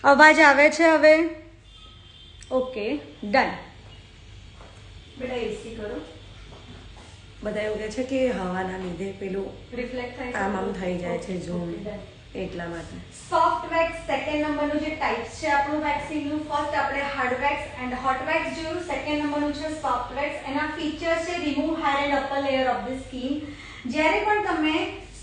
અવાજ આવે છે હવે? Okay done. બેટા એસી કરો. બધા એવું કહે છે કે હવાના લીધે પેલું રિફ્લેક્ટ થાય છે, આમ થઈ જાય છે ઝૂમ, એટલા માટે. સોફ્ટ વેક્સ સેકન્ડ નંબરનું જે ટાઈપ્સ છે આપણું વેક્સિંગનું. ફર્સ્ટ આપણે hard wax and hot wax જોયું. સેકન્ડ નંબરનું છે સોફ્ટ વેક્સ. એના ફીચર છે remove hair and upper layer of the skin. જ્યારે પણ તમે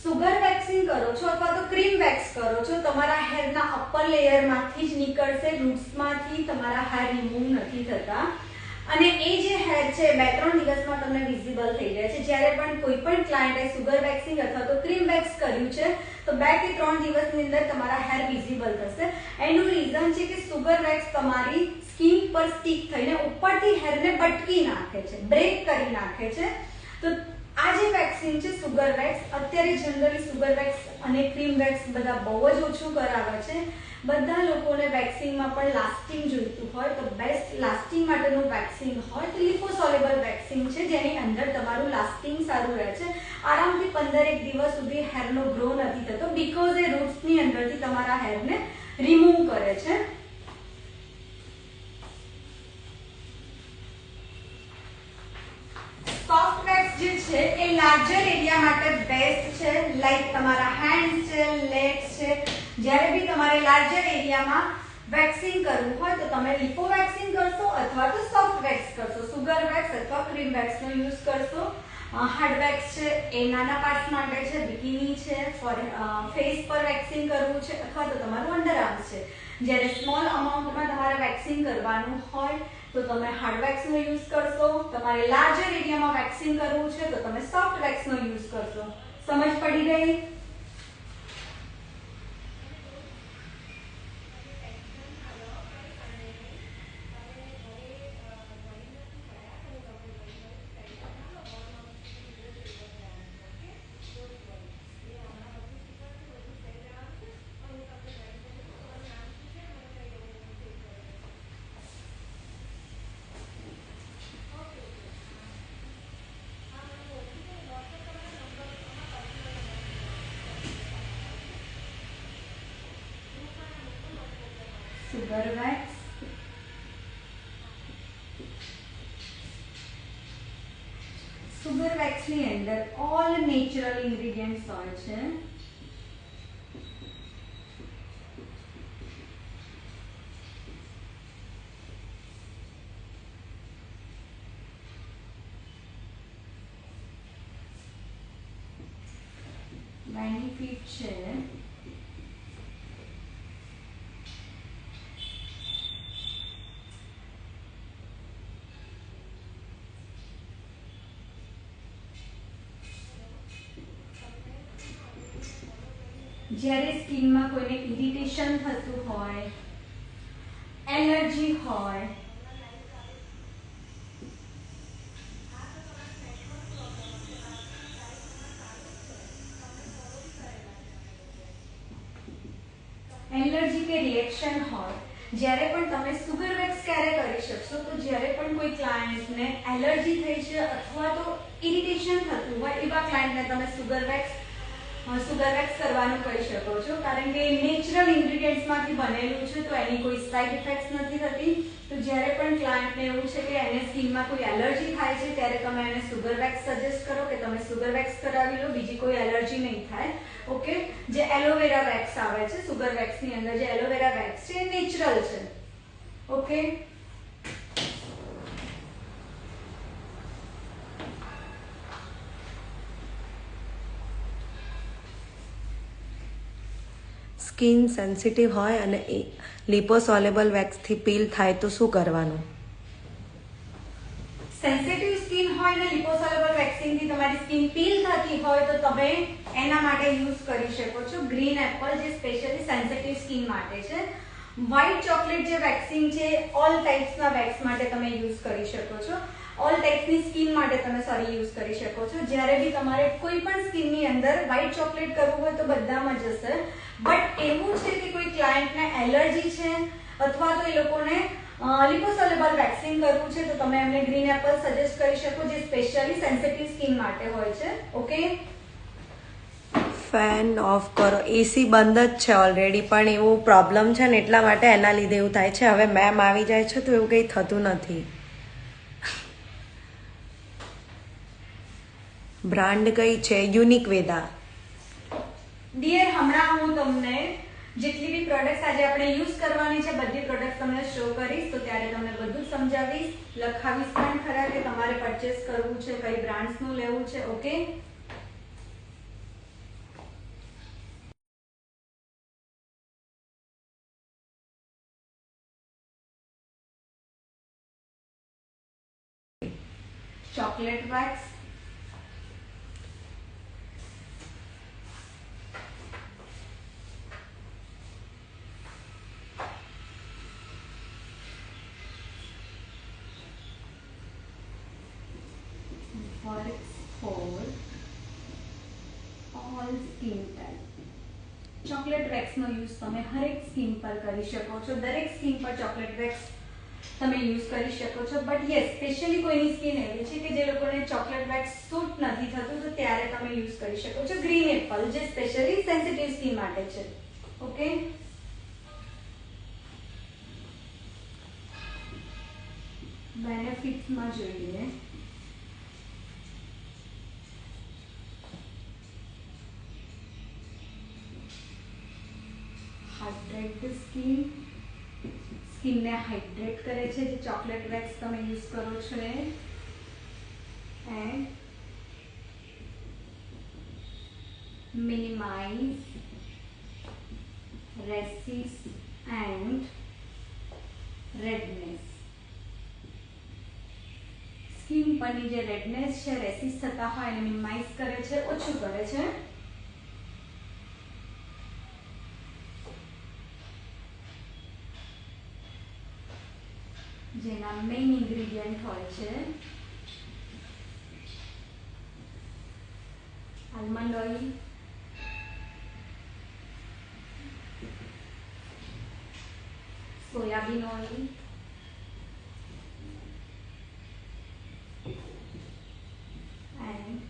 સુગર વેક્સિંગ કરો છો અથવા તો ક્રીમ વેક્સ કરો છો, તમારા હેરના અપર લેયરમાંથી જ નીકળશે, રૂટ્સમાંથી તમારા હેર રિમૂવ નથી થતા અને એ જે હેર છે 2-3 દિવસમાં તમને વિઝિબલ થઈ જાય છે. જ્યારે પણ કોઈ પણ ક્લાયન્ટે સુગર વેક્સિંગ અથવા તો ક્રીમ વેક્સ કર્યું છે તો 2 કે 3 દિવસની અંદર તમારા હેર વિઝિબલ થશે. એનું રીઝન છે કે સુગર વેક્સ તમારી સ્કિન પર સ્ટિક થઈને ઉપરથી હેરને બટકી નાખે છે, બ્રેક કરી નાખે છે. તો આ જે વેક્સિંગ છે સુગર વેક્સ, અત્યારે જનરલી સુગર વેક્સ અને ક્રીમ વેક્સ બધા બહુ જ ઓછું કરાવે છે. બધા લોકોને વેક્સિંગમાં પણ લાસ્ટિંગ જોઈતું હોય તો બેસ્ટ લાસ્ટિંગ માટેનું વેક્સિંગ હોય તો લિપોસોલેબલ વેક્સિંગ છે, જેની અંદર તમારું લાસ્ટિંગ સારું રહે છે. આરામથી 15-1 દિવસ સુધી હેરનો ગ્રો નથી થતો, બીકોઝ એ રૂટ્સની અંદરથી તમારા હેરને રિમૂવ કરે છે. સોફ્ટ વેક્સ જે છે એ લાર્જર એરિયા માટે બેસ્ટ છે, લાઈક તમારા હેન્ડ્સ છે, લેગ્સ છે. જ્યારે બી તમારે લાર્જર એરિયામાં વેક્સિંગ કરવું હોય તો તમે લિપો વેક્સિંગ કરશો અથવા તો સોફ્ટ વેક્સ કરશો, સુગર વેક્સ અથવા ક્રીમ વેક્સનો યુઝ કરશો. હાર્ડ વેક્સ છે એ નાના પાર્ટ્સ માટે છે, બિકિની છે, ફેસ પર વેક્સિંગ કરવું છે અથવા તો તમારું અંડર આર્મ્સ છે. જ્યારે સ્મોલ અમાઉન્ટમાં તમારે વેક્સિંગ કરવાનું હોય તો તમે હાર્ડ વેક્સનો યુઝ કરશો. તમારે લાર્જર એરિયામાં વેક્સિંગ કરવું છે તો તમે સોફ્ટ વેક્સનો યુઝ કરશો. સમજ પડી ગઈ? સુગર વેક્સ, સુગર વેક્સની અંદર ઓલ નેચરલ ઇન્ગ્રેડિયન્ટ્સ હોય છે. બેનિફિટ છે જ્યારે સ્કિનમાં કોઈને ઇરિટેશન થતું હોય, એલર્જી હોય, એલર્જી કે રિએક્શન હોય, જ્યારે પણ તમે સુગર વેક્સ ક્યારે કરી શકશો તો જ્યારે પણ કોઈ ક્લાયન્ટને એલર્જી થઈ છે અથવા તો ઇરિટેશન થતું હોય એવા ક્લાયન્ટને તમે સુગર વેક્સ કરવાનું કહી શકો છો, કારણ કે નેચરલ ઇન્ગ્રેડિયન્ટ્સમાંથી બનેલું છે તો એની કોઈ સાઇડ ઇફેક્ટ્સ નથી થતી. તો જ્યારે પણ ક્લાયન્ટને એવું છે કે એને સ્કિનમાં કોઈ એલર્જી થાય છે ત્યારે તમે એને સુગર વેક્સ સજેસ્ટ કરો કે તમે સુગર વેક્સ કરાવી લો, બીજી કોઈ એલર્જી નહીં થાય. ઓકે, જે એલોવેરા વેક્સ આવે છે સુગર વેક્સની અંદર, જે એલોવેરા વેક્સ છે એ નેચરલ છે. ઓકે, સ્કિન સેન્સિટિવ હોય અને લિપોસોલેબલ વેક્સથી પીલ થાય તો શું કરવાનું? સેન્સિટિવ સ્કિન હોય ને લિપોસોલેબલ વેક્સિંગથી તમારી સ્કિન પીલ થતી હોય તો તમે એના માટે યુઝ કરી શકો છો ગ્રીન એપલ, જે સ્પેશિયલી સેન્સિટિવ સ્કિન માટે છે. વ્હાઇટ ચોકલેટ જે વેક્સિંગ છે ઓલ ટાઈપ્સના વેક્સ માટે તમે યુઝ કરી શકો છો, ઓલ ટાઈપ્સની સ્કિન માટે તમે યુઝ કરી શકો છો. જ્યારે બી તમારે કોઈ પણ સ્કિનની અંદર વ્હાઇટ ચોકલેટ કરવું હોય તો બધામાં જશે. બટ એવું છે કે કોઈ ક્લાયન્ટને એલર્જી છે અથવા તો એ લોકોને લિપોસોલેબલ વેક્સિંગ કરવું છે તો તમે એમને ગ્રીન એપલ સજેસ્ટ કરી શકો, જે સ્પેશિયલી સેન્સિટિવ સ્કિન માટે હોય છે. ઓકે, ફેન ઓફ કરો. એસી બંધ જ છે ઓલરેડી, પણ એવું પ્રોબ્લેમ છે ને એટલા માટે એના લીધે એવું થાય છે. હવે મેમ આવી જાય છે તો એવું કંઈ થતું નથી. બ્રાન્ડ કઈ છે? યુનિક વેદા. ડિયર, હમણાં હું તમને જેટલી બી પ્રોડક્ટ્સ આજે આપણે યુઝ કરવાની છે બધી પ્રોડક્ટ્સ તમને શો કરીશ, તો ત્યારે તમને બધું સમજાવીશ, લખાવીશ પણ ખરા કે તમારે પરચેસ કરવું છે, કઈ બ્રાન્ડ્સનું લેવું છે. Okay, chocolate wax, works for all skin type. Chocolate wax નો યુઝ તમે હરેક સ્કિન પર કરી શકો છો. દરેક સ્કિન પર ચોકલેટ વેક્સ તમે યુઝ કરી શકો છો. બટ યસ, સ્પેશિયલી કોઈની સ્કિન એવી છે કે જે લોકોને ચોકલેટ વેક્સ સૂટ નથી થતું, તો ત્યારે તમે યુઝ કરી શકો છો ગ્રીન એપલ, જે સ્પેશિયલી સેન્સિટિવ સ્કિન માટે છે. ઓકે, બેનિફિટ્સમાં જોઈએ હાઇડ્રેટ સ્કિનને હાઇડ્રેટ કરે છે જે ચોકલેટ વેક્સ તમે યુઝ કરો છો એ, and minimize rashes and redness. Skin પરની જે રેડનેસ છે, રેસિસ થતા હોય એને મિનિમાઇઝ કરે છે, ઓછું કરે છે. જેના મેઇન ઇન્ગ્રેડિયન્ટ હોય છે almond oil, soybean oil, and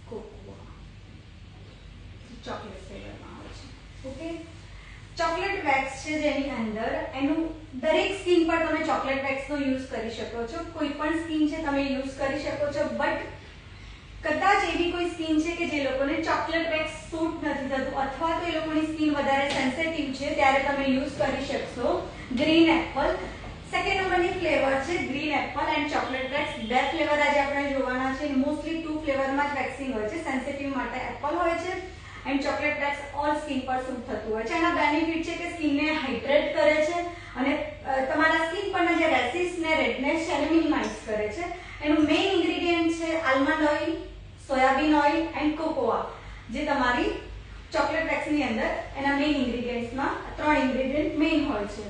cocoa, chocolate ફ્લેવરમાં આવે છે. ઓકે, ચોકલેટ વેક્સ છે જેની અંદર એનું દરેક સ્કિન પર તમે ચોકલેટ વેક્સનો યુઝ કરી શકો છો. કોઈ પણ સ્કિન છે તમે યુઝ કરી શકો છો. બટ કદાચ એવી કોઈ સ્કિન છે કે જે લોકોને ચોકલેટ વેક્સ સૂટ નથી થતું, અથવા તો એ લોકોની સ્કિન વધારે સેન્સિટિવ છે, ત્યારે તમે યુઝ કરી શકશો ગ્રીન એપલ. સેકન્ડ નંબરની ફ્લેવર છે green Apple and chocolate wax. બે ફ્લેવર આજે આપણે જોવાના છે. મોસ્ટલી 2 ફ્લેવરમાં જ વેક્સિંગ હોય છે. સેન્સિટિવ માટે એપલ હોય છે and chocolate wax all skin પર સૂટ થતું હોય છે. એના બેનિફિટ છે કે સ્કિનને હાઇડ્રેટ કરે છે અને તમારા સ્કિન પરના જે રેસિસ ને રેડનેસ છે એને મિનિમાઇઝ કરે છે. એનું મેઇન ઇન્ગ્રેડિયન્ટ છે almond oil, soybean oil and cocoa, જે તમારી ચોકલેટ વેક્સની અંદર એના મેઇન ઇન્ગ્રેડિયન્ટ્સમાં 3 ઇન્ગ્રેડિયન્ટ મેઇન હોય છે.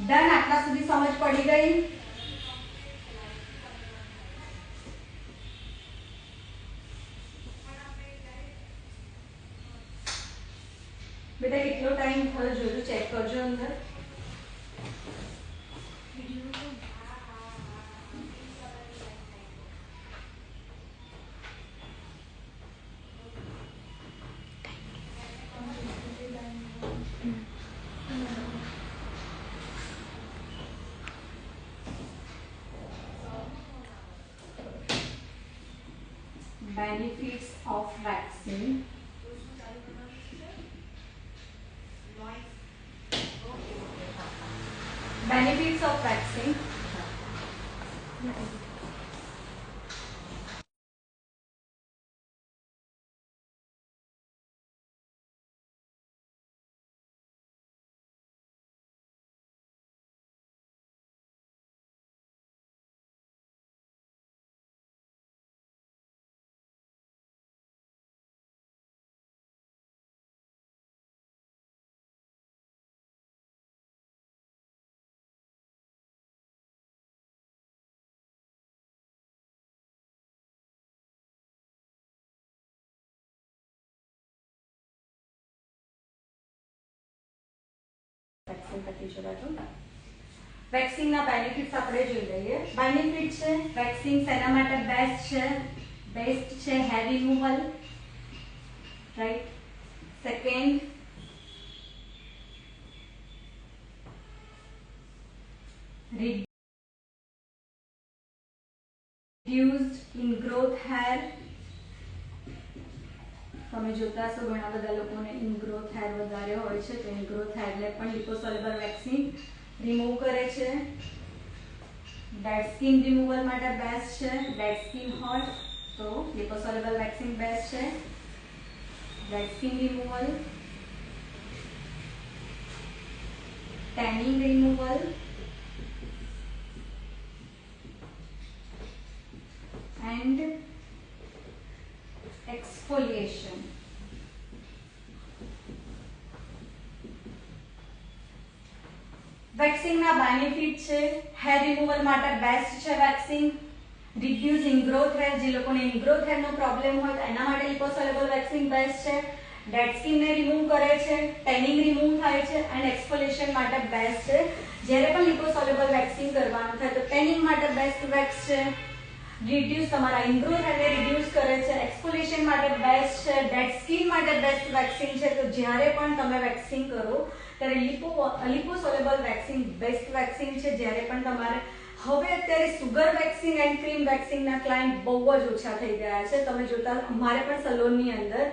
ડન, આટલા સુધી સમજ પડી ગઈ? બેટા કેટલો ટાઈમ થયો જોજો, ચેક કરજો અંદર. Benefits of vaccine. Benefits of vaccine. Vaccine પતી જવા દો. વેક્સિંગના બેનિફિટ્સ આપણે જોઈ લઈએ. બેનિફિટ છે વેક્સિંગ શેના માટે બેસ્ટ છે? બેસ્ટ છે hair removal, right. Second, reduced ingrowth hair. તમે જોતા હશો ઘણા બધા લોકોને ઇનગ્રોથ હેર વધારે હોય છે, તો ઇનગ્રોથ હેરને પણ લિપોસોલ્યુબલ વેક્સિંગ રિમૂવ કરે છે. ડેડ સ્કિન રિમૂવલ માટે બેસ્ટ છે. ડેડ સ્કિન હોય તો લિપોસોલ્યુબલ વેક્સિંગ બેસ્ટ છે. Dead skin removal, tanning removal, and exfoliation. વેક્સિંગના બેનિફિટ છે હેર રિમૂવલ માટે બેસ્ટ છે વેક્સિંગ. રિડ્યુસ ઇનગ્રોથ હેર, જે લોકોને ઇનગ્રોથ હેરનો પ્રોબ્લેમ હોય તો એના માટે લિપોસોલ્યુબલ વેક્સિંગ બેસ્ટ છે. ડેડ સ્કિનને રિમૂવ કરે છે, ટેનિંગ રિમૂવ થાય છે, એન્ડ એક્સફોલિએશન માટે બેસ્ટ છે. જ્યારે પણ લિપોસોલ્યુબલ વેક્સિંગ કરવાનું થાય તો ટેનિંગ માટે બેસ્ટ વેક્સ છે. રિડ્યુસ તમારા ઇનગ્રોથ હેરને રિડ્યુસ કરે છે. એક્સફોલિએશન માટે બેસ્ટ છે. ડેડ સ્કિન માટે બેસ્ટ વેક્સિંગ છે. તો જ્યારે પણ તમે વેક્સિંગ કરો ત્યારે લિપોસોલ્યુબલ વેક્સિંગ બેસ્ટ વેક્સિંગ છે. જ્યારે પણ તમારે હવે અત્યારે સુગર વેક્સિંગ એન્ડ ક્રીમ વેક્સિંગના ક્લાયન્ટ બહુ જ ઓછા થઈ ગયા છે. તમે જોતા અમારે પણ સલોનની અંદર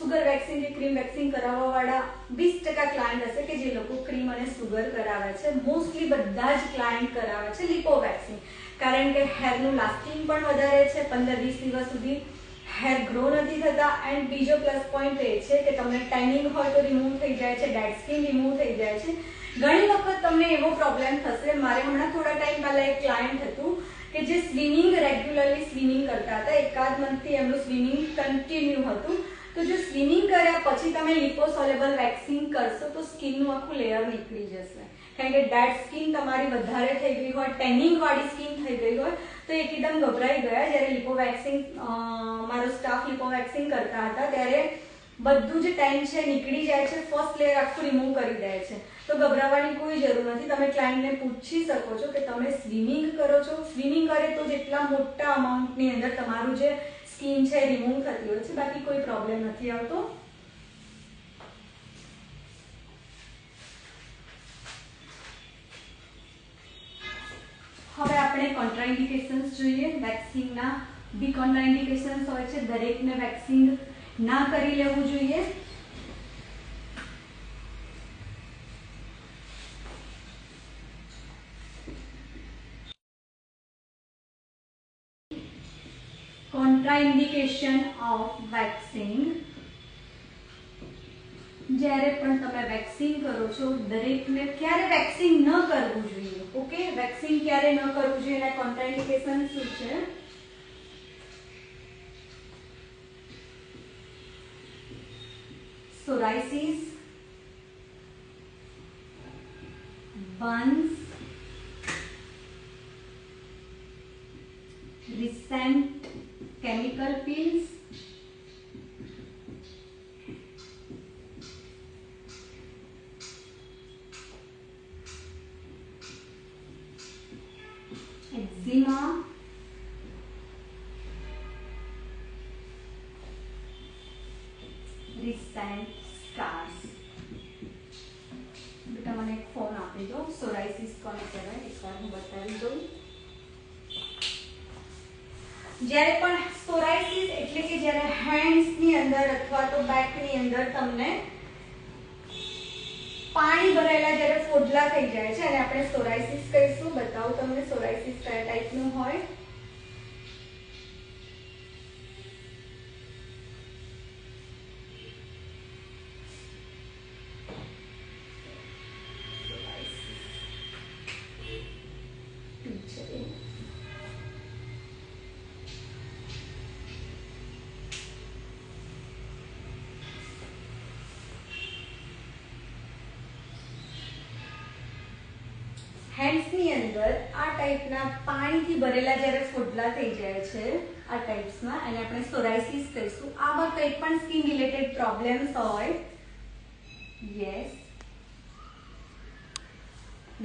સુગર વેક્સિંગ કે ક્રીમ વેક્સિંગ કરાવવાવાળા 20% ક્લાયન્ટ હશે કે જે લોકો ક્રીમ અને સુગર કરાવે છે. મોસ્ટલી બધા જ ક્લાયન્ટ કરાવે છે લિપો વેક્સિંગ, કારણ કે હેરનું લાસ્ટિંગ પણ વધારે છે. 15-20 દિવસ સુધી હેર ગ્રો નથી થતા. એન્ડ બીજો પ્લસ પોઈન્ટ એ છે કે તમને ટેનિંગ હોય તો રિમૂવ થઈ જાય છે, ડેડ સ્કિન રિમૂવ થઈ જાય છે. ઘણી વખત તમને એવો પ્રોબ્લેમ થશે. મારે હમણાં થોડા ટાઈમ પહેલા એક ક્લાયન્ટ હતું કે જે સ્વિમિંગ રેગ્યુલરલી સ્વિમિંગ કરતા હતા. એકાદ મંથથી એમનું સ્વિમિંગ કન્ટિન્યુ હતું. તો જો સ્વિમિંગ કર્યા પછી તમે લિપોસોલ્યુબલ વેક્સિંગ કરશો તો સ્કિનનું આખું લેયર નીકળી જશે, કારણ કે ડેડ સ્કિન તમારી વધારે થઈ ગઈ હોય, ટેનિંગ વાળી સ્કિન થઈ ગઈ હોય તો એકદમ ગભરાઈ ગયા. જ્યારે લિપો વેક્સિંગ મારો સ્ટાફ લિપો વેક્સિંગ કરતા હતા ત્યારે બધું જ ટેન છે નીકળી જાય છે, ફર્સ્ટ લેયર આખું રિમૂવ કરી દે છે. તો ગભરાવાની કોઈ જરૂર નથી. તમે ક્લાયન્ટને પૂછી શકો છો કે તમે સ્વિમિંગ કરો છો? સ્વિમિંગ કરે તો જેટલા મોટા અમાઉન્ટની અંદર તમારું જે સ્કિન છે રિમૂવ થતી હોય છે, બાકી કોઈ પ્રોબ્લેમ નથી આવતો. હવે આપણે કોન્ટ્રાઇન્ડિકેશન્સ જોઈએ વેક્સિંગના. બી કોન્ટ્રાઇન્ડિકેશન્સ હોય છે, દરેકને વેક્સિંગ ના કરી લેવું જોઈએ. કોન્ટ્રાઇન્ડિકેશન ઓફ વેક્સિંગ. જ્યારે પણ તમે વેક્સિંગ કરો છો દરેકને ક્યારે વેક્સિંગ ન કરવું જોઈએ. ઓકે, વેક્સિંગ ક્યારે ન કરવું જોઈએ એના કોન્ટ્રાઇન્ડિકેશન શું છે? psoriasis, burns, recent chemical peels, eczema, recent scars. બેટા મને એક ફોન આપી દો. સોરાઇસિસ કોને કહેવાય એકવાર હું બતાવી દઉં. જ્યારે પણ સોરાઇસિસ એટલે કે જ્યારે હેન્ડ્સની અંદર અથવા તો બેકની અંદર તમને પાણી ભરાયેલા જ્યારે ફોડલા થઈ જાય છે અને આપણે સોરાઇસિસ કહીશું. બતાવું તમને સોરાઇસિસ કયા ટાઈપનું હોય. હેન્ડ્સની અંદર આ ટાઈપના પાણીથી ભરેલા જ્યારે ફોડલા થઈ જાય છે આ ટાઈપ્સમાં, અને આપણે સોરાઇસિસ કહીશું. આવા કંઈ પણ સ્કિન રિલેટેડ પ્રોબ્લેમ્સ હોય. યસ,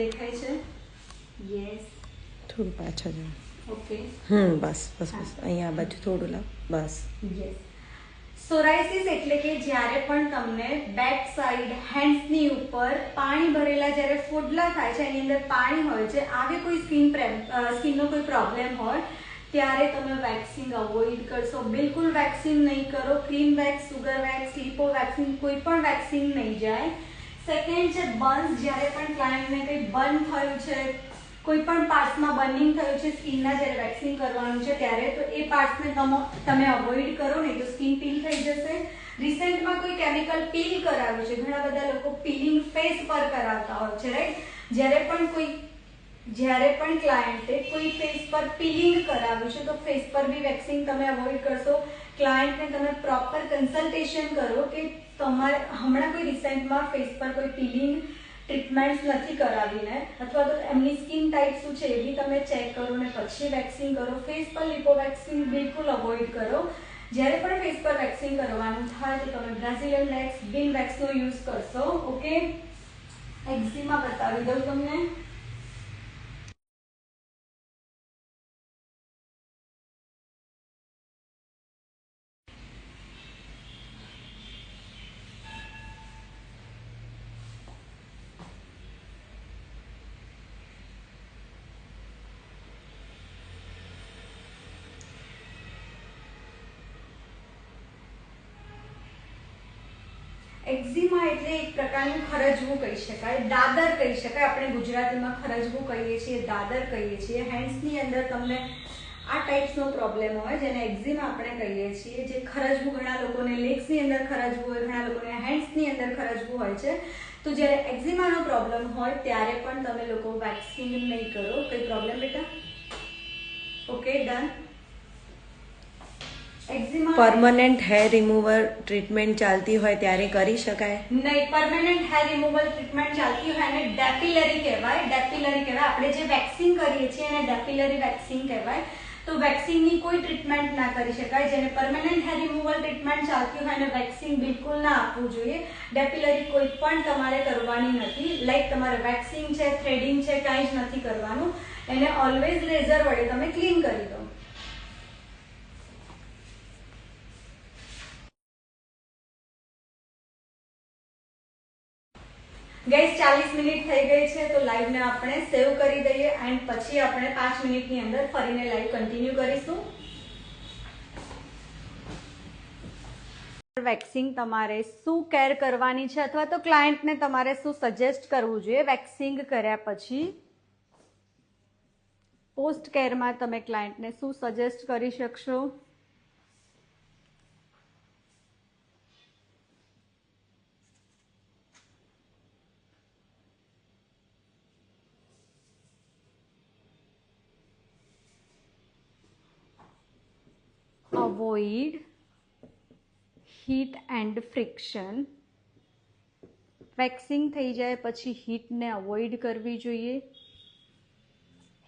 દેખાય છે? યસ. થોડું પાછા જાઓ. ઓકે. બસ બસ બસ અહીંયા આ બાજુ થોડું લાવ. બસ. યસ. સોરાયસિસ એટલે કે જ્યારે પણ તમને બેક સાઈડ હેન્ડ્સની ઉપર પાણી ભરેલા જ્યારે ફોડલા થાય છે એની અંદર પાણી હોય છે, આવી કોઈ સ્કિનનો કોઈ પ્રોબ્લેમ હોય ત્યારે તમે વેક્સિંગ અવોઇડ કરશો. બિલકુલ વેક્સિંગ નહીં કરો. Cream wax, sugar wax, લિપો waxing કોઈ પણ વેક્સિંગ નહીં જાય. સેકન્ડ છે બર્ન્સ. જ્યારે પણ ક્લાયન્ટને કંઈ બર્ન થયું છે, કોઈ પણ પાર્ટ્સમાં બર્નિંગ થયું છે સ્કિનના, જ્યારે વેક્સિંગ કરવાનું છે ત્યારે, તો એ પાર્ટ્સને તમે અવોઇડ કરો, નહીં તો સ્કિન પીલ થઈ જશે. રિસેન્ટમાં કોઈ કેમિકલ પીલ કરાવ્યું છે, ઘણા બધા લોકો પીલિંગ ફેસ પર કરાવતા હોય છે, રાઈટ. જ્યારે પણ ક્લાયન્ટે કોઈ ફેસ પર પીલિંગ કરાવ્યું છે તો ફેસ પર બી વેક્સિંગ તમે અવોઇડ કરશો. ક્લાયન્ટને તમે પ્રોપર કન્સલ્ટેશન કરો કે તમારે હમણાં કોઈ રિસેન્ટમાં ફેસ પર કોઈ પીલિંગ ટ્રીટમેન્ટ્સ નથી કરાવીને, અથવા તો એમની સ્કિન ટાઈપ શું છે એ બી તમે ચેક કરો ને પછી વેક્સિંગ કરો. ફેસ પર લિપો વેક્સિંગ બિલકુલ અવોઇડ કરો. જ્યારે પણ ફેસ પર વેક્સિંગ કરવાનું થાય તો તમે બ્રાઝિલિયન વેક્સ, બિન વેક્સનો યુઝ કરશો. ઓકે. એક્ઝીમા બતાવી દઉં તમને. એક્ઝીમા એટલે એક પ્રકારનું ખરજવું કહી શકાય, દાદર કહી શકાય. આપણે ગુજરાતીમાં ખરજવું કહીએ છીએ, દાદર કહીએ છીએ. હેન્ડ્સની અંદર તમને આ ટાઈપ્સનો પ્રોબ્લેમ હોય જેને એક્ઝીમા આપણે કહીએ છીએ. જે ખરજવું, ઘણા લોકોને લેગ્સની અંદર ખરજવું હોય, ઘણા લોકોને હેન્ડ્સની અંદર ખરજવું હોય છે. તો જ્યારે એક્ઝીમાનો પ્રોબ્લેમ હોય ત્યારે પણ તમે લોકો વેક્સિંગ નહીં કરો. કંઈ પ્રોબ્લેમ બેટા? Okay, done. Permanent hair remover treatment ચાલતી હોય ત્યારે કરી શકાય? નહીં, પરમેનન્ટ હેર રિમૂવલ ટ્રીટમેન્ટ ચાલતી હોય એને ડેપિલરી કહેવાય. ડેપિલરી કહેવાય. આપણે જે વેક્સિંગ કરીએ છીએ એને ડેપિલરી વેક્સિંગ કહેવાય. તો વેક્સિંગની કોઈ ટ્રીટમેન્ટ ના કરી શકાય. જેને પરમેનન્ટ હેર રિમૂવલ ટ્રીટમેન્ટ ચાલતી હોય એને વેક્સિંગ બિલકુલ ના આપવું જોઈએ. ડેપિલરી કોઈ પણ તમારે કરવાની નથી. લાઈક તમારે વેક્સિંગ છે, થ્રેડિંગ છે, કાંઈ જ નથી કરવાનું. એને ઓલવેઝ લેઝર વડે તમે ક્લીન કરી દો. ગાઈસ 40 મિનિટ થઈ ગઈ છે તો લાઈવને આપણે સેવ કરી દઈએ એન્ડ પછી આપણે 5 મિનિટની અંદર ફરીને લાઈવ કન્ટિન્યુ કરીશું. વેક્સિંગ તમારે શું કેર કરવાની છે અથવા તો ક્લાયન્ટને તમારે શું સજેસ્ટ કરવું જોઈએ વેક્સિંગ કર્યા પછી? પોસ્ટ કેરમાં તમે ક્લાયન્ટને શું સજેસ્ટ કરી શકશો? Avoid heat and friction. Waxing થઈ જાય પછી હીટને અવોઇડ કરવી જોઈએ.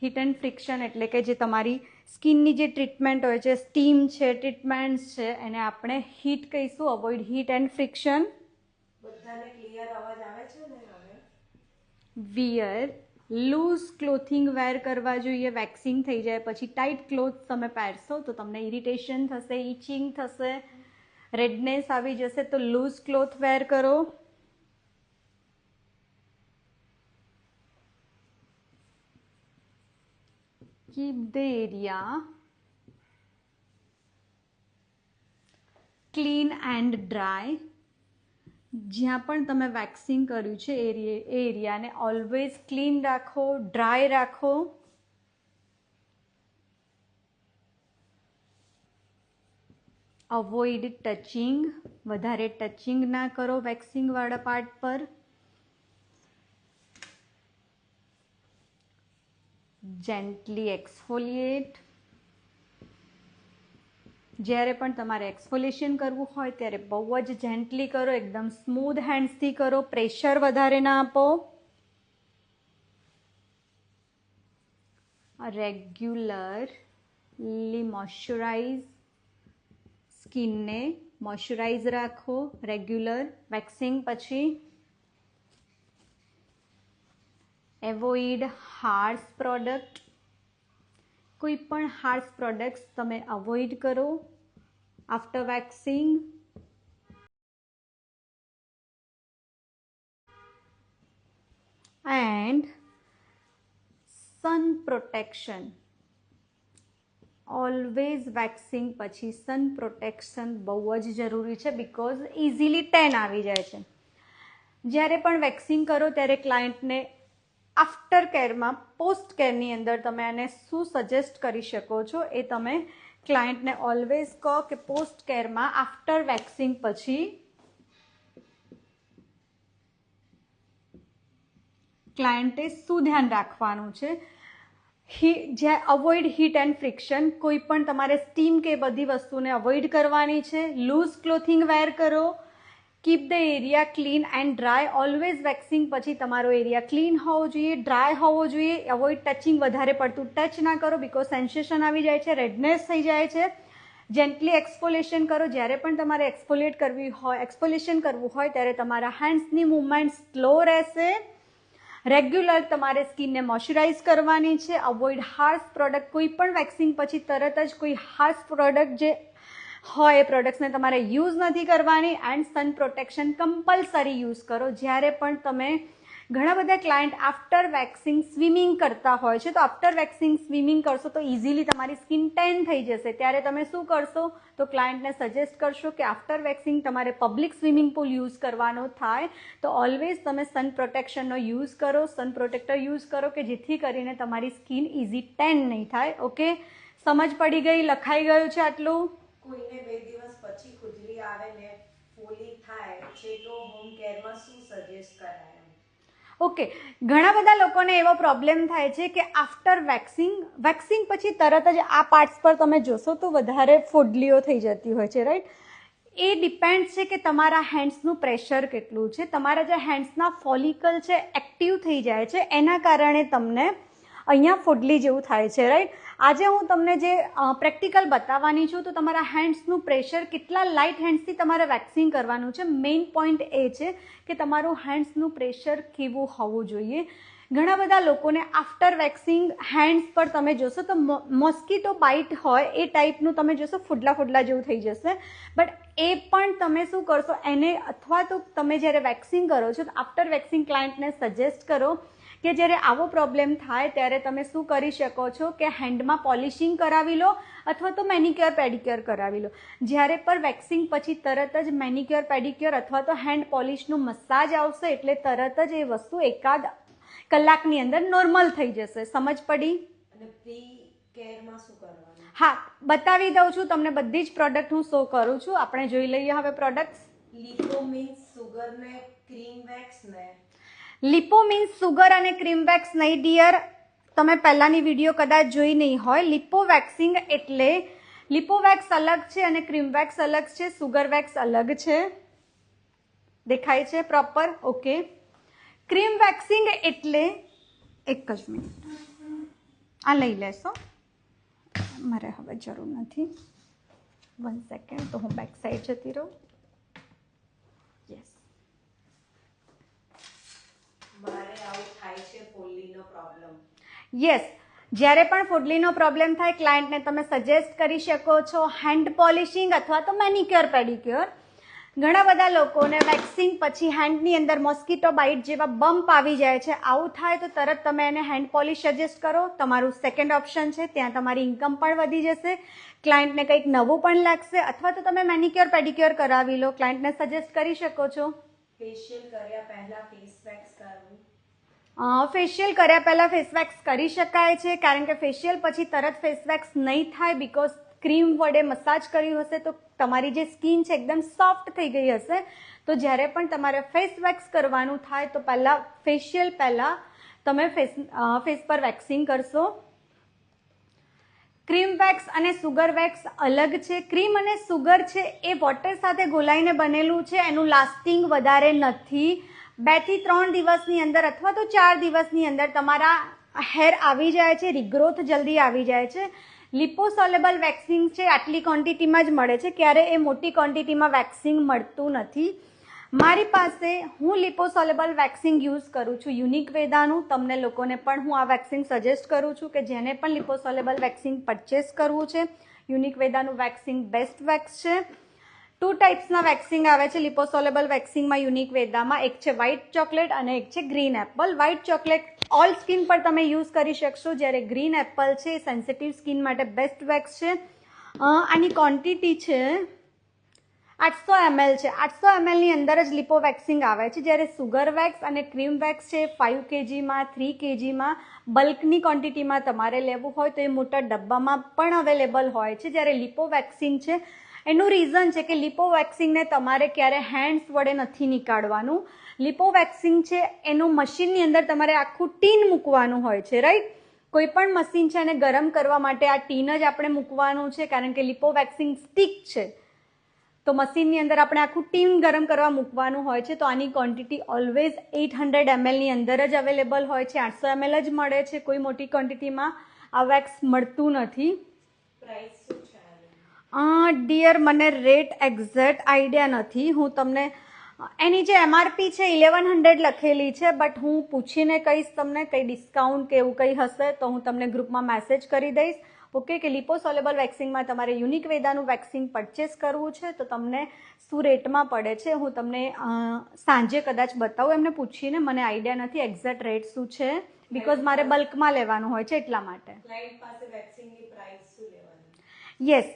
હીટ એન્ડ ફ્રિક્શન એટલે કે જે તમારી સ્કિનની જે ટ્રીટમેન્ટ હોય છે, સ્ટીમ છે, ટ્રીટમેન્ટ્સ છે, એને આપણે હીટ કહીશું. Avoid heat and friction. બધાને ક્લિયર અવાજ આવે છે ને હવે? વિયર લૂઝ ક્લોથિંગ વેર કરવા જોઈએ. વેક્સિંગ થઈ જાય પછી ટાઈટ ક્લોથ તમે પહેરશો તો તમને ઇરિટેશન થશે, ઇચિંગ થશે, રેડનેસ આવી જશે. તો લૂઝ ક્લોથ વેર કરો. Keep the area clean and dry. જ્યાં પણ તમે વેક્સિંગ કર્યું છે એ એરિયાને ઓલવેઝ ક્લીન રાખો, ડ્રાય રાખો. Avoid touching. વધારે ટચિંગ ના કરો વેક્સિંગવાળા પાર્ટ પર. જેન્ટલી એક્સફોલિએટ. જ્યારે પણ તમારે એક્સફોલિએશન કરવું હોય ત્યારે બહુ જ જેન્ટલી કરો, એકદમ સ્મૂધ હેન્ડ્સથી કરો, પ્રેશર વધારે ના આપો. Regularly moisturize. સ્કિનને મોઇશ્ચરાઇઝ રાખો રેગ્યુલર વેક્સિંગ પછી. એવોઇડ હાર્શ પ્રોડક્ટ, કોઈ પણ હાર્શ પ્રોડક્ટ્સ તમે અવોઇડ કરો after waxing. And sun protection, always waxing પછી સન પ્રોટેક્શન બહુ જ જરૂરી છે, બિકોઝ ઇઝીલી ટેન આવી જાય છે. જ્યારે પણ વેક્સિંગ કરો ત્યારે ક્લાયન્ટને આફ્ટર કેરમાં, પોસ્ટ કેરની અંદર તમે આને શું સજેસ્ટ કરી શકો છો એ તમે ક્લાયન્ટને ઓલવેઝ કહો કે પોસ્ટ કેરમાં આફ્ટર વેક્સિંગ પછી ક્લાયન્ટે શું ધ્યાન રાખવાનું છે. જ્યાં અવોઇડ હીટ એન્ડ ફ્રિક્શન, કોઈ પણ તમારે સ્ટીમ કે બધી વસ્તુને અવોઇડ કરવાની છે. લૂઝ ક્લોથિંગ વેર કરો. Keep the area clean and dry, always waxing પછી તમારો એરિયા ક્લીન હોવો જોઈએ, ડ્રાય હોવો જોઈએ. અવોઇડ ટચિંગ, વધારે પડતું ટચ ના કરો બિકોઝ સેન્સેશન આવી જાય છે, રેડનેસ થઈ જાય છે. જેન્ટલી એક્સફોલિએશન કરો. જ્યારે પણ તમારે એક્સફોલિએશન કરવું હોય ત્યારે તમારા હેન્ડ્સની મૂવમેન્ટ સ્લો રહેશે. રેગ્યુલર તમારે સ્કિનને મોઇશ્ચરાઇઝ કરવાની છે. અવોઇડ હાર્શ પ્રોડક્ટ, કોઈ પણ વેક્સિંગ પછી તરત જ કોઈ હાર્શ પ્રોડક્ટ જે હોય એ પ્રોડક્ટ્સને તમારે યુઝ નથી કરવાની. And sun protection compulsory use કરો. જ્યારે પણ તમે, ઘણા બધા ક્લાયન્ટ આફ્ટર વેક્સિંગ સ્વિમિંગ કરતા હોય છે, તો આફ્ટર વેક્સિંગ સ્વિમિંગ કરશો તો ઇઝીલી તમારી સ્કિન ટેન થઈ જશે. ત્યારે તમે શું કરશો, તો ક્લાયન્ટને સજેસ્ટ કરશો કે આફ્ટર વેક્સિંગ તમારે પબ્લિક સ્વિમિંગ પુલ યુઝ કરવાનો થાય તો ઓલવેઝ તમે સન પ્રોટેક્શનનો યુઝ કરો, સન પ્રોટેક્ટર યુઝ કરો કે જેથી કરીને તમારી સ્કિન ઇઝી ટેન નહીં થાય. ઓકે, સમજ પડી ગઈ? લખાઈ ગયું છે આટલું? કોઈને 2 દિવસ પછી ખુજલી આવે ને ફોલી થાય છે તો હોમ કેરમાં શું સજેસ્ટ કરાય? ઓકે, ઘણા બધા લોકોને એવો પ્રોબ્લેમ થાય છે કે આફ્ટર વેક્સિંગ પછી તરત જ આ પાર્ટ્સ પર તમે જોશો તો વધારે ફોડલીઓ થઈ જતી હોય છે, રાઈટ? એ ડિપેન્ડ છે કે તમારા હેન્ડ્સનું પ્રેશર કેટલું છે. તમારા જે હેન્ડ્સના ફોલિકલ છે એક્ટિવ થઈ જાય છે, એના કારણે તમને અહીંયા ફોડલી જેવું થાય છે, રાઈટ? આજે હું તમને જે પ્રેક્ટિકલ બતાવવાની છું તો તમારા હેન્ડ્સનું પ્રેશર, કેટલા લાઇટ હેન્ડ્સથી તમારે વેક્સિંગ કરવાનું છે. મેઇન પોઈન્ટ એ છે કે તમારું હેન્ડ્સનું પ્રેશર કેવું હોવું જોઈએ. ઘણા બધા લોકોને આફ્ટર વેક્સિંગ હેન્ડ્સ પર તમે જોશો તો મોસ્કીટો બાઇટ હોય એ ટાઈપનું તમે જોશો, ફૂડલા જેવું થઈ જશે. બટ એ પણ તમે શું કરશો એને, અથવા તો તમે જ્યારે વેક્સિંગ કરો છો તો આફ્ટર વેક્સિંગ ક્લાયન્ટને સજેસ્ટ કરો કે જ્યારે આવો પ્રોબ્લેમ થાય ત્યારે તમે શું કરી શકો છો કે હેન્ડમાં પોલિશિંગ કરાવી લો અથવા તો મેનિક્યોર પેડિક્યોર કરાવી લો. જ્યારે પણ વેક્સિંગ પછી તરત જ મેનિક્યોર પેડિક્યોર અથવા તો હેન્ડ પોલિશનું મસાજ આવશે એટલે તરત જ એ વસ્તુ એકાદ કલાકની અંદર નોર્મલ થઈ જશે. સમજ પડી? અને પ્રી કેરમાં શું કરવાનું? હા, બતાવી દઉં છું તમને બધી જ પ્રોડક્ટ હું શો કરું છું. આપણે જોઈ લઈએ હવે પ્રોડક્ટ્સ. લિપો મીન્સ સુગર ને ક્રીમ વેક્સ ને. લિપો મીન્સ સુગર અને ક્રીમ વેક્સ નહીં ડિયર, તમે પહેલાની વિડીયો કદાચ જોઈ નહીં હોય. લિપો વેક્સિંગ એટલે લિપો વેક્સ અલગ છે અને ક્રીમ વેક્સ અલગ છે, સુગર વેક્સ અલગ છે. દેખાય છે પ્રોપર? ઓકે. ક્રીમ વેક્સિંગ એટલે, એક જ મિનિટ આ લઈ લેશો, મારે હવે જરૂર નથી. 1 સેકન્ડ, તો હું બેક સાઈડ જતી રહું. યસ, મારે આવું થાય છે ફોલ્લીનો પ્રોબ્લેમ. યસ, જ્યારે પણ ફોડલીનો પ્રોબ્લેમ થાય ક્લાયન્ટને તમે સજેસ્ટ કરી શકો છો હેન્ડ પોલિશિંગ અથવા તો મેનિક્યોર પેડિક્યોર. ઘણા બધા લોકોને વેક્સિંગ પછી હેન્ડની અંદર મોસ્કીટો બાઇટ જેવા બમ્પ આવી જાય છે. આવું થાય તો તરત તમે એને હેન્ડ પોલિશ સજેસ્ટ કરો. તમારું સેકન્ડ ઓપ્શન છે, ત્યાં તમારી ઇન્કમ પણ વધી જશે, ક્લાયન્ટને કંઈક નવું પણ લાગશે. અથવા તો તમે મેનિક્યોર પેડિક્યોર કરાવી લો, ક્લાયન્ટને સજેસ્ટ કરી શકો છો. ફેશિયલ કર્યા પહેલા ફેસ વેક્સ કરવું? ફેશિયલ કર્યા પહેલાં ફેસ વેક્સ કરી શકાય છે, કારણ કે ફેશિયલ પછી તરત ફેસ વેક્સ નહીં થાય બિકોઝ ક્રીમ વડે મસાજ કર્યું હશે તો તમારી જે સ્કિન છે એકદમ સોફ્ટ થઈ ગઈ હશે. તો જ્યારે પણ તમારે ફેસ વેક્સ કરવાનું થાય તો પહેલાં ફેશિયલ પહેલાં તમે ફેસ પર વેક્સિંગ કરશો. ક્રીમ વેક્સ અને સુગર વેક્સ અલગ છે. ક્રીમ અને સુગર છે એ વોટર સાથે ગોલાઈને બનેલું છે, એનું લાસ્ટિંગ વધારે નથી. 2 થી 3 દિવસની અંદર અથવા તો 4 દિવસની અંદર તમારા હેર આવી જાય છે, રિગ્રોથ જલ્દી આવી જાય છે. લિપોસોલેબલ વેક્સિંગ છે આટલી ક્વોન્ટિટીમાં જ મળે છે, ક્યારે એ મોટી ક્વોન્ટિટીમાં વેક્સિંગ મળતું નથી. મારી પાસે હું લિપોસોલેબલ વેક્સિંગ યુઝ કરું છું યુનિક વેદાનું. તમને લોકોને પણ હું આ વેક્સિંગ સજેસ્ટ કરું છું કે જેને પણ લિપોસોલેબલ વેક્સિંગ પરચેસ કરવું છે, યુનિક વેદાનું વેક્સિંગ બેસ્ટ વેક્સ છે. 2 ટાઈપ્સના વેક્સિંગ આવે છે લિપોસોલેબલ વેક્સિંગમાં યુનિક વેદામાં. એક છે વ્હાઇટ ચોકલેટ અને એક છે green Apple. White chocolate all skin પર તમે યુઝ કરી શકશો, જ્યારે ગ્રીન એપલ છે સેન્સિટિવ સ્કિન માટે બેસ્ટ વેક્સ છે. આની ક્વોન્ટિટી છે 800 ml છે. 800 ml ની અંદર જ લિપો વેક્સિંગ આવે છે, જ્યારે સુગર વેક્સ અને ક્રીમ વેક્સ છે 5 kgમાં 3 kgમાં બલ્કની ક્વોન્ટિટીમાં તમારે લેવું હોય તો એ મોટા ડબ્બામાં પણ અવેલેબલ હોય છે. જ્યારે લિપો વેક્સિંગ છે એનું રીઝન છે કે લિપો વેક્સિંગને તમારે ક્યારે હેન્ડ્સ વડે નથી નીકાળવાનું. લિપો વેક્સિંગ છે એનું મશીનની અંદર તમારે આખું ટીન મૂકવાનું હોય છે, રાઈટ. કોઈ પણ મશીન છે એને ગરમ કરવા માટે આ ટીન જ આપણે મૂકવાનું છે, કારણ કે લિપો વેક્સિંગ સ્ટીક છે તો મશીનની અંદર આપણે આખું ટીન ગરમ કરવા મૂકવાનું હોય છે. તો આની ક્વોન્ટિટી ઓલવેઝ 800 ml ની અંદર જ અવેલેબલ હોય છે. 800 ml જ મળે છે, કોઈ મોટી ક્વોન્ટિટીમાં આ વેક્સ મળતું નથી. પ્રાઇસ શું છે? ડિયર મને રેટ એક્ઝેક્ટ આઈડિયા નથી. હું તમને એની જે MRP છે 1100 લખેલી છે, બટ હું પૂછીને કહીશ તમને કંઈ ડિસ્કાઉન્ટ કે એવું કંઈ હશે તો હું તમને ગ્રુપમાં મેસેજ કરી દઈશ. ઓકે, કે લિપોસોલેબલ વેક્સિંગમાં તમારે યુનિક વેદાનું વેક્સિંગ પરચેસ કરવું છે તો તમને શું રેટમાં પડે છે હું તમને સાંજે કદાચ બતાવું. એમને પૂછીને મને આઈડિયા નથી એક્ઝેક્ટ રેટ શું છે, બિકોઝ મારે બલ્કમાં લેવાનું હોય છે એટલા માટે. ક્લાયન્ટ પાસે વેક્સિંગની પ્રાઇસ શું લેવાની? યસ,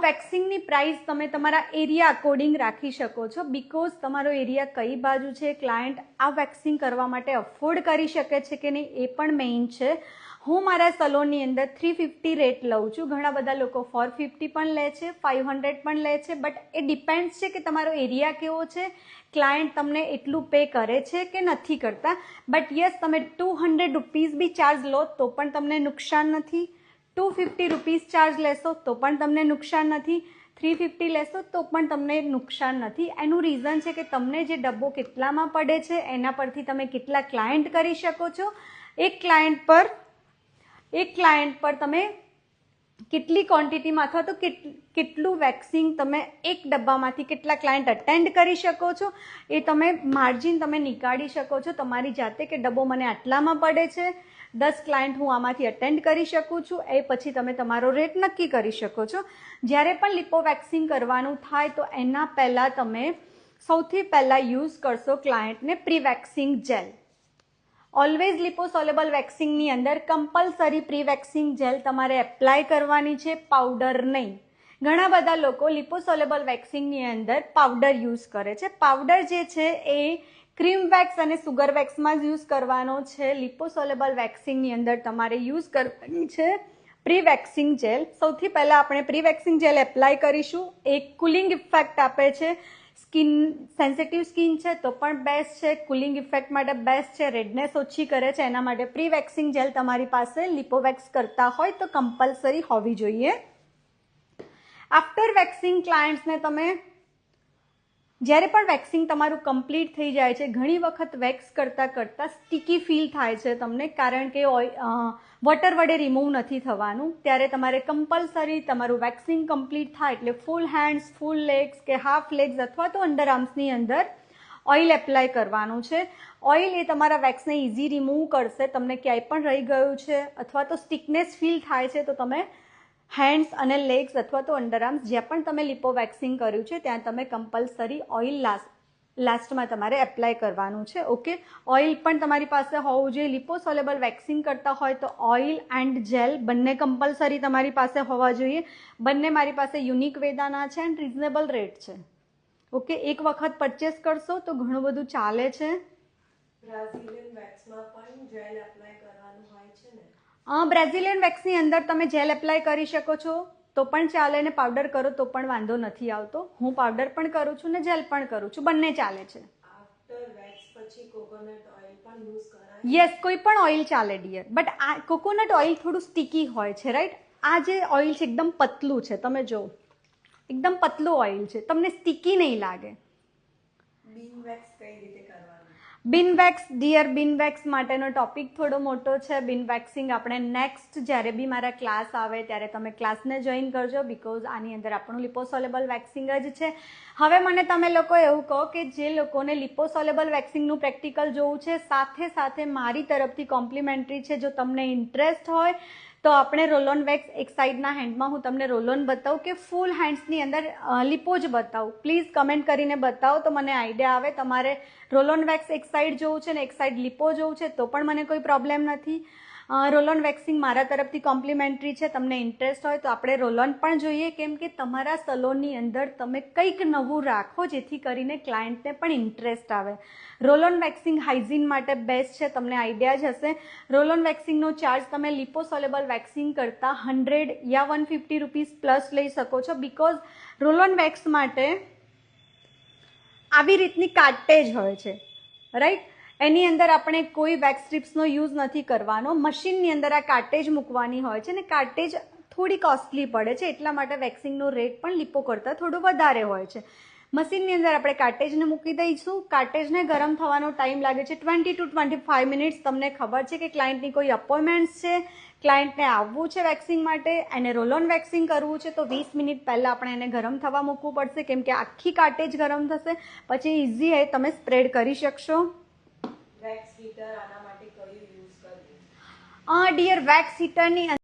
વેક્સિંગની પ્રાઇસ તમે તમારા એરિયા અકોર્ડિંગ રાખી શકો છો, બિકોઝ તમારો એરિયા કઈ બાજુ છે, ક્લાયન્ટ આ વેક્સિંગ કરવા માટે અફોર્ડ કરી શકે છે કે નહીં એ પણ મેઇન છે. હું મારા સલોનની અંદર 350 રેટ લઉં છું. ઘણા બધા લોકો 450 પણ લે છે, 500 પણ લે છે, બટ એ ડિપેન્ડ્સ છે કે તમારો એરિયા કેવો છે, ક્લાયન્ટ તમને એટલું પે કરે છે કે નથી કરતા. બટ યસ, તમે 200 રૂપીઝ બી ચાર્જ લો તો પણ તમને નુકસાન નથી, 250 રૂપીઝ ચાર્જ લેશો તો પણ તમને નુકસાન નથી, 350 લેશો તો પણ તમને નુકસાન નથી. એનું રીઝન છે કે તમને જે ડબ્બો કેટલામાં પડે છે એના પરથી તમે કેટલા ક્લાયન્ટ કરી શકો છો. એક ક્લાયન્ટ પર તમે કેટલી ક્વોન્ટિટીમાં અથવા તો કેટલું વેક્સિંગ તમે એક ડબ્બામાંથી કેટલા ક્લાયન્ટ અટેન્ડ કરી શકો છો એ તમે માર્જિન તમે નીકાળી શકો છો તમારી જાતે, કે ડબ્બો મને આટલામાં પડે છે, 10 ક્લાયન્ટ હું આમાંથી અટેન્ડ કરી શકું છું. એ પછી તમે તમારો રેટ નક્કી કરી શકો છો. જ્યારે પણ લિપો વેક્સિંગ કરવાનું થાય તો એના પહેલાં તમે સૌથી પહેલાં યુઝ કરશો ક્લાયન્ટને પ્રી વેક્સિંગ જેલ. ઓલવેઝ લિપોસોલેબલ વેક્સિંગની અંદર કમ્પલસરી પ્રી વેક્સિંગ જેલ તમારે એપ્લાય કરવાની છે, પાવડર નહીં. ઘણા બધા લોકો લિપોસોલેબલ વેક્સિંગની અંદર પાવડર યુઝ કરે છે. પાવડર જે છે એ ક્રીમ વેક્સ અને સુગર વેક્સમાં જ યુઝ કરવાનો છે. લિપોસોલેબલ વેક્સિંગની અંદર તમારે યુઝ કરવાની છે પ્રી વેક્સિંગ જેલ. સૌથી પહેલાં આપણે પ્રી વેક્સિંગ જેલ એપ્લાય કરીશું. એક કુલિંગ ઇફેક્ટ આપે છે. સ્કિન સેન્સિટિવ સ્કિન છે તો પણ બેસ્ટ છે, કુલિંગ ઇફેક્ટ માટે બેસ્ટ છે, રેડનેસ ઓછી કરે છે. એના માટે પ્રી વેક્સિંગ જેલ તમારી પાસે લિપોવેક્સ કરતા હોય તો કમ્પલસરી હોવી જોઈએ. આફ્ટર વેક્સિંગ ક્લાયન્ટ્સને તમે જ્યારે પણ વેક્સિંગ તમારું કમ્પ્લીટ થઈ જાય છે, ઘણી વખત વેક્સ કરતાં કરતાં સ્ટીકી ફીલ થાય છે તમને, કારણ કે વોટર વડે રિમૂવ નથી થવાનું. ત્યારે તમારે કમ્પલસરી તમારું વેક્સિંગ કમ્પ્લીટ થાય એટલે ફૂલ હેન્ડ્સ, ફૂલ લેગ્સ કે હાફ લેગ્સ અથવા તો અંડર આર્મ્સની અંદર ઓઇલ એપ્લાય કરવાનું છે. ઓઇલ એ તમારા વેક્સને ઇઝી રિમૂવ કરશે. તમને ક્યાંય પણ રહી ગયું છે અથવા તો સ્ટિકનેસ ફીલ થાય છે તો તમે હેન્ડ્સ અને લેગ્સ અથવા તો અંડર આર્મ્સ જ્યાં પણ તમે લિપો વેક્સિંગ કર્યું છે ત્યાં તમે કમ્પલસરી ઓઇલ લાસ્ટમાં તમારે એપ્લાય કરવાનું છે. ઓકે, ઓઇલ પણ તમારી પાસે હોવું જોઈએ. લિપોસોલેબલ વેક્સિંગ કરતા હોય તો ઓઇલ એન્ડ જેલ બંને કમ્પલસરી તમારી પાસે હોવા જોઈએ. બંને મારી પાસે યુનિક વેદાના છે એન્ડ રિઝનેબલ રેટ છે. ઓકે, એક વખત પરચેસ કરશો તો ઘણું બધું ચાલે છે. બ્રાઝિલિયન વેક્સમાં પણ જેલ એપ્લાય કરવાનું હોય છે ને? બ્રાઝિલિયન વેક્સની અંદર તમે જેલ એપ્લાય કરી શકો છો તો પણ ચાલે ને પાવડર કરો તો પણ વાંધો નથી આવતો. હું પાવડર પણ કરું છું ને જેલ પણ કરું છું, બંને ચાલે છે. આફ્ટર વેક્સ પછી કોકોનટ ઓઇલ પણ યુઝ કરાય? યસ, કોઈ પણ ઓઇલ ચાલે ડિયર, બટ આ કોકોનટ ઓઇલ થોડું સ્ટીકી હોય છે, રાઈટ. આ જે ઓઇલ છે એકદમ પતલું છે, તમે જો એકદમ પતલું ઓઇલ છે, તમને સ્ટીકી નહીં લાગે. બીન વેક્સ કઈ રીતે કરવાનું? બિન વેક્સ ડિયર, બિન વેક્સ માટેનો ટોપિક થોડો મોટો છે. બિન વેક્સિંગ આપણે નેક્સ્ટ જ્યારે બી મારા ક્લાસ આવે ત્યારે તમે ક્લાસને જોઈન કરજો, બિકોઝ આની અંદર આપણું લિપોસોલેબલ વેક્સિંગ જ છે. હવે મને તમે લોકો એવું કહો કે જે લોકોને લિપોસોલેબલ વેક્સિંગનું પ્રેક્ટિકલ જોવું છે, સાથે સાથે મારી તરફથી કોમ્પ્લિમેન્ટરી છે, જો તમને ઇન્ટરેસ્ટ હોય તો આપણે રોલ ઓન વેક્સ એક સાઈડના હેન્ડમાં હું તમને રોલ ઓન બતાવું કે ફૂલ હેન્ડ્સની અંદર લિપો જ બતાવું. પ્લીઝ કમેન્ટ કરીને બતાવો તો મને આઈડિયા આવે. તમારે રોલ ઓન વેક્સ એક સાઈડ જોવું છે ને એક સાઈડ લિપો જોવું છે તો પણ મને કોઈ પ્રોબ્લેમ નથી. રોલ ઓન વેક્સિંગ મારા તરફથી કોમ્પ્લિમેન્ટરી છે. તમને ઇન્ટરેસ્ટ હોય તો આપણે રોલ ઓન પણ જોઈએ, કેમ કે તમારા સલોનની અંદર તમે કંઈક નવું રાખો જેથી કરીને ક્લાયન્ટને પણ ઇન્ટરેસ્ટ આવે. રોલ ઓન વેક્સિંગ હાઇજીન માટે બેસ્ટ છે, તમને આઈડિયા જ હશે. રોલ ઓન વેક્સિંગનો ચાર્જ તમે લિપોસોલેબલ વેક્સિંગ કરતાં 100 યા 150 રૂપીસ પ્લસ લઈ શકો છો, બિકોઝ રોલ ઓન વેક્સ માટે આવી રીતની કાર્ટેજ હોય છે, રાઈટ. એની અંદર આપણે કોઈ વેક્સ સ્ટ્રીપ્સનો યુઝ નથી કરવાનો. મશીનની અંદર આ કાર્ટેજ મૂકવાની હોય છે ને કાર્ટેજ થોડી કોસ્ટલી પડે છે, એટલા માટે વેક્સિંગનો રેટ પણ લિપો કરતાં થોડો વધારે હોય છે. મશીનની અંદર આપણે કાર્ટેજને મૂકી દઈશું. કાર્ટેજને ગરમ થવાનો ટાઈમ લાગે છે 20 to 25 મિનિટ્સ. તમને ખબર છે કે ક્લાયન્ટની કોઈ અપોઇન્ટમેન્ટ્સ છે, ક્લાયન્ટને આવવું છે વેક્સિંગ માટે, એને રોલ ઓન વેક્સિંગ કરવું છે, તો 20 મિનિટ પહેલાં આપણે એને ગરમ થવા મૂકવું પડશે, કેમ કે આખી કાર્ટેજ ગરમ થશે. પછી ઇઝી તમે સ્પ્રેડ કરી શકશો. વેક્સ હીટર આના માટે કયું યુઝ કરવું? Dear, wax હીટરની